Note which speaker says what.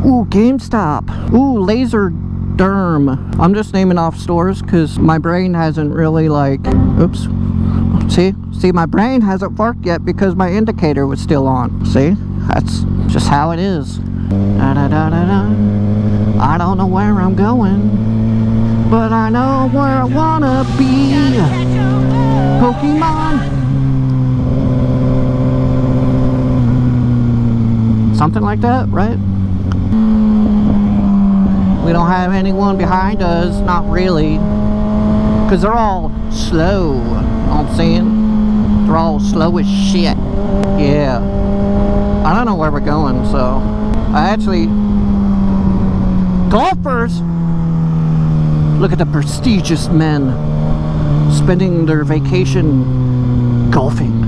Speaker 1: Ooh, GameStop. Ooh, Laser Derm. I'm just naming off stores because my brain hasn't really like, oops. See, my brain hasn't worked yet because my indicator was still on. See, that's just how it is. Da, da, da, da, da. I don't know where I'm going, but I know where I wanna be. Pokemon. Something like that, right? We don't have anyone behind us, not really. Because they're all slow, you know what I'm saying? They're all slow as shit. Yeah. I don't know where we're going, so... I actually... Golfers! Look at the prestigious men spending their vacation golfing.